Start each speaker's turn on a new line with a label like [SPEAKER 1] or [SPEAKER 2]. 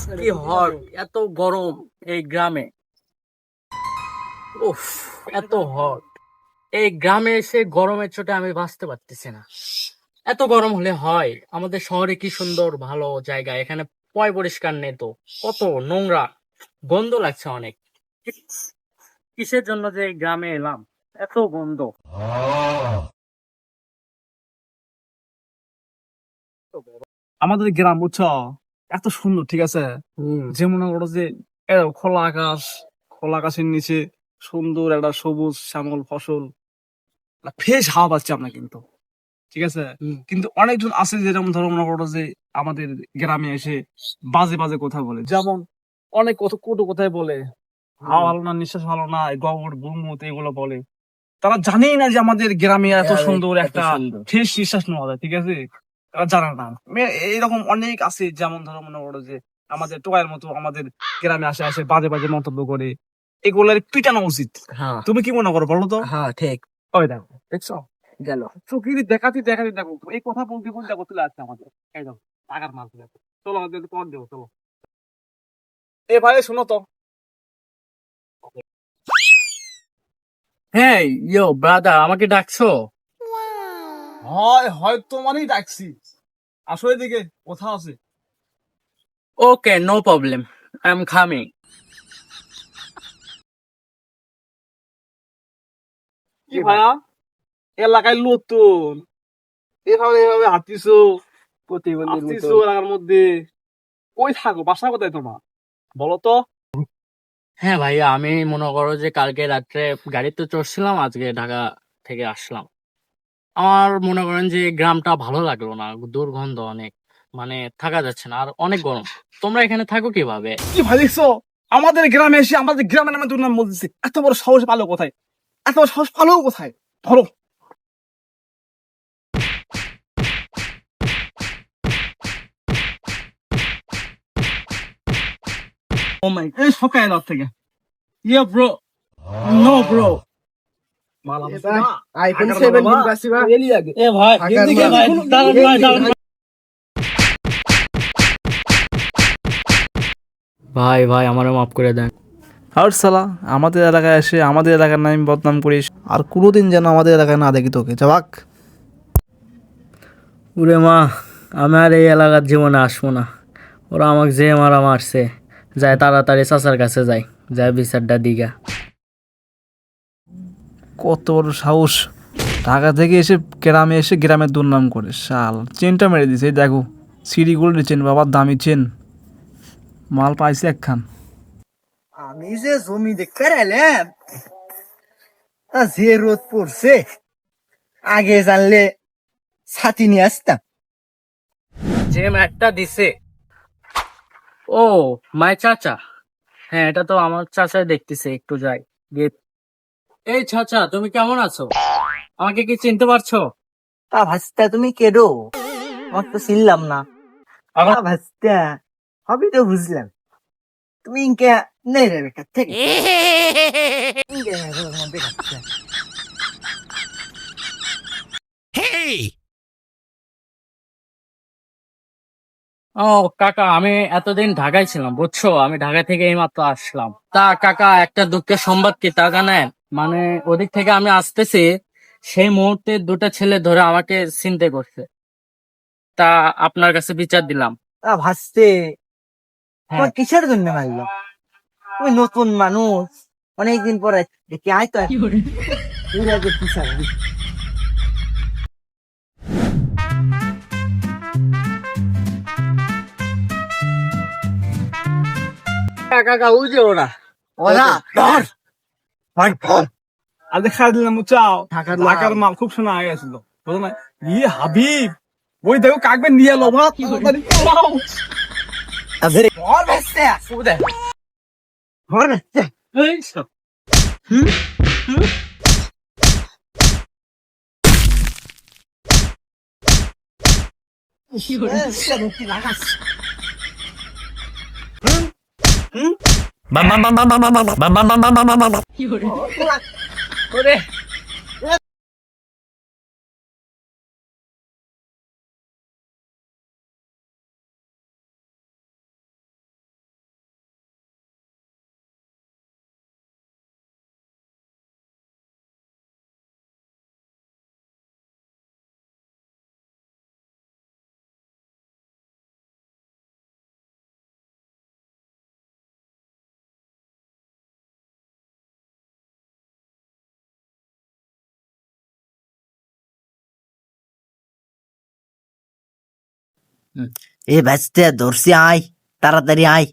[SPEAKER 1] কি হট, এত গরম এই গ্রামে। উফ, এত হট এই গ্রামে এসে গরমের চোটে আমি বাঁচতে পারতেছি না। এত গরম হলে হয়? আমাদের শহরে কি সুন্দর ভালো জায়গা, এখানে পয় পরিষ্কার নেই তো, কত নোংরা, গন্ধ লাগছে অনেক। কিসের জন্য যে এই গ্রামে এলাম, এত গন্ধ।
[SPEAKER 2] আমাদের গ্রাম বুঝছো, এত সুন্দর, ঠিক আছে?
[SPEAKER 1] হুম।
[SPEAKER 2] যে মনে করো যে খোলা আকাশ, খোলা আকাশের নিচে সুন্দর একটা সবুজ শ্যামল ফসল, ফ্রেশ হাওয়া পাচ্ছি আমরা কিন্তু, ঠিক আছে?
[SPEAKER 1] হুম।
[SPEAKER 2] কিন্তু অনেকজন আছে যেরকম ধরো মনে করো যে আমাদের গ্রামে এসে বাজে বাজে কথা বলে, যেমন অনেক কত কটু কথাই বলে, হাওয়া ভালো না, নিঃশ্বাস ভালো না, গোবর গুমুত এগুলো বলে। তারা জানেই না যে আমাদের গ্রামে এত সুন্দর
[SPEAKER 1] এত
[SPEAKER 2] একটা
[SPEAKER 1] সুন্দর।
[SPEAKER 2] ফ্রেশ নিঃশ্বাস নেওয়া যায়, ঠিক আছে? তারা জানে না। এইরকম অনেক আছে, যেমন ধরো মনে করো যে আমাদের টোকাইয়ের মতো আমাদের গ্রামে আসে আসে বাজে বাজে মন্তব্য করে, এগুলোর পিটানো উচিত।
[SPEAKER 1] হ্যাঁ,
[SPEAKER 2] তুমি কি মনে করো বলো তো?
[SPEAKER 1] হ্যাঁ, ঠিক।
[SPEAKER 2] ওই দেখো, দেখছো?
[SPEAKER 1] গেল।
[SPEAKER 2] চোখের দেখাতে দেখাতে দেখো, এই কথা বলতে বলতে দেখো চলে আসছে আমাদের, এই দেখো টাকার মাল চলে আসছে। চলো আমাদের পর দেবো, চলো। এ ভাই শোনো তো।
[SPEAKER 1] হ্যাঁ, ইয়ো ব্রাদার, আমাকে ডাকছো?
[SPEAKER 2] হয় হয় তোমারই ডাকছি, আসলে দিকে কথা আছে।
[SPEAKER 1] Okay, no problem, I am coming.
[SPEAKER 2] কি ভাইয়া, এলাকায় নতুন, এভাবে এভাবে হাঁটতিছো,
[SPEAKER 1] প্রতিবন্ধীর মতো।
[SPEAKER 2] আসতিছো এলাকার মধ্যে, কই থাকো, বাসা কোথায় তোমার বলো তো?
[SPEAKER 1] হ্যাঁ ভাইয়া, আমি মনে করো যে কালকে রাত্রে গাড়িতে চড়ছিলাম, আজকে ঢাকা থেকে আসলাম। আমার মনে করেন যে গ্রামটা ভালো লাগলো না, দুর্গন্ধ অনেক, মানে থাকা যাচ্ছে না, আর অনেক গরম। তোমরা এখানে থাকো কিভাবে?
[SPEAKER 2] কি ভাই দেখছো, আমাদের গ্রামে এসে আমাদের গ্রামের নামে দুর্নাম বলতেছে, এত বড় সাহস পালো কোথায়? এত বড় সাহস পালো কোথায়? ধরো। ও মাই, এই সকাল রাত থেকে, ইয়ে ব্রো, নো ব্রো, মালা না
[SPEAKER 3] আইফোন
[SPEAKER 2] ঢাকার মাল
[SPEAKER 3] 17
[SPEAKER 2] বাবা।
[SPEAKER 3] পাসিবা
[SPEAKER 2] এলি আগে
[SPEAKER 1] এ ভাই,
[SPEAKER 3] ঢাকার
[SPEAKER 2] এদিকে
[SPEAKER 3] মাল।
[SPEAKER 1] ভাই,
[SPEAKER 2] কোনো-
[SPEAKER 1] দাঁড়ান ভাই, দাঁড়ান ভাই। ভাই ভাই, আমারও মাফ করে দেন।
[SPEAKER 4] আর সালা, আমাদের এলাকায় এসে আমাদের এলাকার নামে বদনাম করিস, আর কোনোদিন যেন আমাদের এলাকায় না দেখি তোকে, যাবাক।
[SPEAKER 1] ওরে মা, আমি আর এই এলাকার জীবনে আসবো না। ওরা আমাকে যে মারা মারছে, যায় তাড়াতাড়ি চাচার কাছে যাই, যায় বিচারটা দিগা।
[SPEAKER 4] কত বড় সাহস, ঢাকা থেকে এসে গ্রামে এসে গ্রামের দুর্নাম করে, শাল চেনটা মেরে দিছে, এই দেখো সিঁড়ি গোল্ডের চেন, বাবার দামি চেন, মাল পাইছে একখান।
[SPEAKER 3] আমি যে জমি দেখতে এলাম, যে রোদ পড়ছে, আগে জানলে ছাতি নিয়ে আসতাম।
[SPEAKER 1] যে ম্যাটটা দিছে, ও মাই চাচা। হ্যাঁ, এটা তো আমার চাচাই দেখতেছে, একটু যাই গিয়ে। এই চাচা, তুমি কেমন আছো? আমাকে কি চিনতে পারছো?
[SPEAKER 3] ভাস্তা তুমি কেডো? আমার তো চিনলাম না। ভাস্তা, সবই তো বুঝলাম। তুমি ইনকে নেই রে বেকার থেকে। ইনকে বেকার থেকে।
[SPEAKER 1] ও কাকা, আমি এতদিন ঢাকায় ছিলাম বুঝছো, আমি ঢাকা থেকে এইমাত্র আসলাম। তা কাকা, একটা দুঃখের সংবাদ কি তা জানেন? মানে ওদিক থেকে আমি আসতেছি, সেই মুহূর্তে দুটো ছেলে ধরে আমাকে চিন্তা করছে। তা আপনার কাছে বিচার দিলাম।
[SPEAKER 3] ভাসতে,
[SPEAKER 1] হ্যাঁ।
[SPEAKER 3] তোমার কিসের জন্য মারলো? তুমি নতুন মানুষ, অনেকদিন পরে দেখি আয় তো এরা যে কি চাবি।
[SPEAKER 1] কাকা, ওই যে ওরা।
[SPEAKER 3] ওরা ধর, ধর, ধর।
[SPEAKER 2] আর দেখা দিলাম চাও,
[SPEAKER 3] ঢাকার
[SPEAKER 2] ঢাকার
[SPEAKER 3] মাল।
[SPEAKER 2] মাল খুব শোনা হয়ে গেছিল, বুঝলো না? ইয়ে হাবিব, ওই দেখো কাকবে নিয়ে এলো, বাবা তাড়াতাড়ি পালাও।
[SPEAKER 3] ধর ভাসতে, ধর ভাসতে।
[SPEAKER 1] এই সব।
[SPEAKER 3] কি লাগাস?
[SPEAKER 1] ওরে
[SPEAKER 3] এ ভাসতে ধরছি আয়, তাড়াতাড়ি আয়।